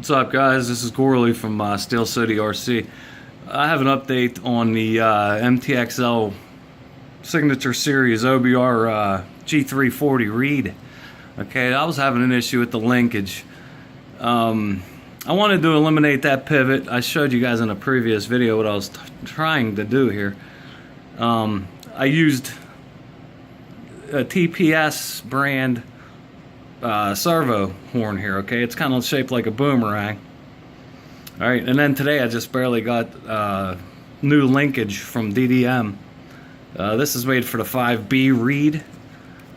What's up, guys? This is Gorley from Steel City RC. I have an update on the MTXL Signature Series OBR G340 reed. Okay, I was having an issue with the linkage. I wanted to eliminate that pivot. I showed you guys in a previous video what I was trying to do here. I used a TPS brand servo horn here. Okay, it's kind of shaped like a boomerang. All right, and then today I just barely got new linkage from DDM. This is made for the 5B reed.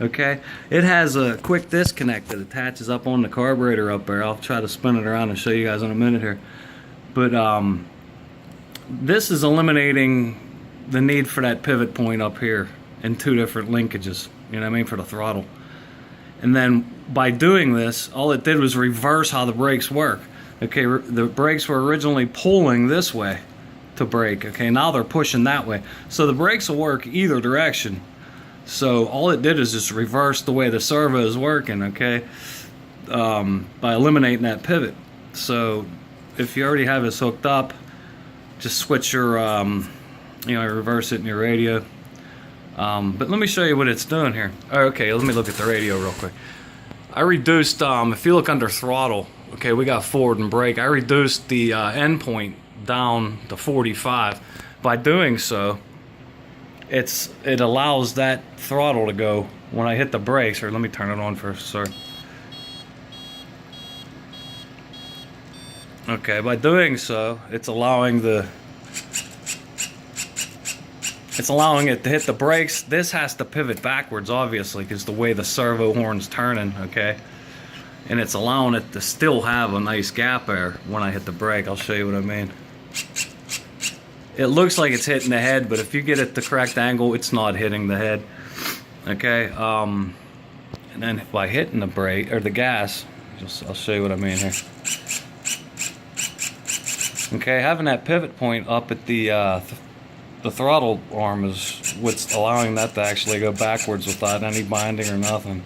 Okay, it has a quick disconnect that attaches up on the carburetor up there. I'll try to spin it around and show you guys in a minute here. But this is eliminating the need for that pivot point up here in two different linkages, you know what I mean, for the throttle. And then by doing this, all it did was reverse how the brakes work. Okay, the brakes were originally pulling this way to brake. Okay, now they're pushing that way. So the brakes will work either direction. So all it did is just reverse the way the servo is working, okay, by eliminating that pivot. So if you already have this hooked up, just switch your, reverse it in your radio. But let me show you what it's doing here. Okay, let me look at the radio real quick. I reduced, if you look under throttle, okay, we got forward and brake. I reduced the end point down to 45. By doing so, it allows that throttle to go when I hit the brakes. Or let me turn it on first, sorry. Okay, by doing so, it's allowing it to hit the brakes. This has to pivot backwards, obviously, because the way the servo horn's turning, okay? And it's allowing it to still have a nice gap there when I hit the brake. I'll show you what I mean. It looks like it's hitting the head, but if you get it the correct angle, it's not hitting the head, okay? And then by hitting the brake, or the gas, I'll show you what I mean here. Okay, having that pivot point up at the throttle arm is what's allowing that to actually go backwards without any binding or nothing.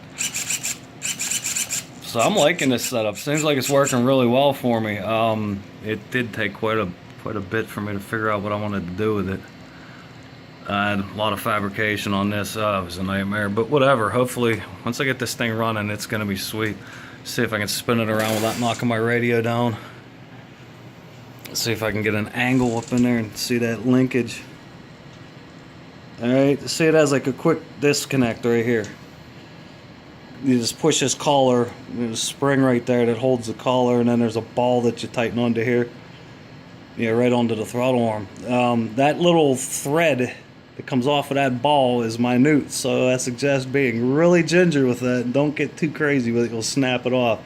So I'm liking this setup. Seems like it's working really well for me. It did take quite a bit for me to figure out what I wanted to do with it. I had a lot of fabrication on this. It was a nightmare, but whatever. Hopefully, once I get this thing running, it's going to be sweet. See if I can spin it around without knocking my radio down. See if I can get an angle up in there and see that linkage. Alright, see, it has like a quick disconnect right here. You just push this collar, there's a spring right there that holds the collar, and then there's a ball that you tighten onto here. Yeah, right onto the throttle arm. That little thread that comes off of that ball is minute, so I suggest being really ginger with that and don't get too crazy with it, you'll snap it off.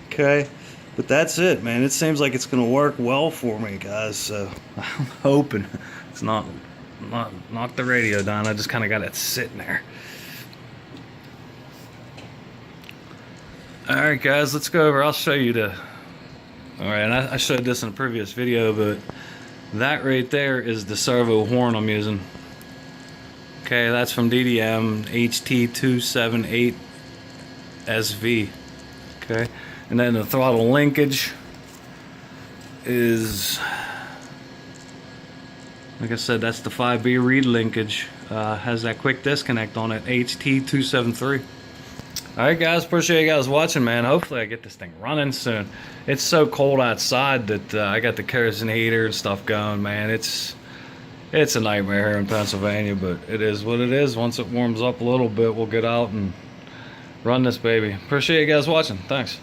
Okay, but that's it, man. It seems like it's gonna work well for me, guys, so I'm hoping it's not knock the radio down. I just kind of got it sitting there. Alright, guys, let's go over. I'll show you the... Alright, I showed this in a previous video, but that right there is the servo horn I'm using. Okay, that's from DDM HT278SV. Okay, and then the throttle linkage is... Like I said, that's the 5B reed linkage. Has that quick disconnect on it, HT273. Alright, guys, appreciate you guys watching, man. Hopefully I get this thing running soon. It's so cold outside that I got the kerosene heater and stuff going, man. It's a nightmare here in Pennsylvania, but it is what it is. Once it warms up a little bit, we'll get out and run this baby. Appreciate you guys watching. Thanks.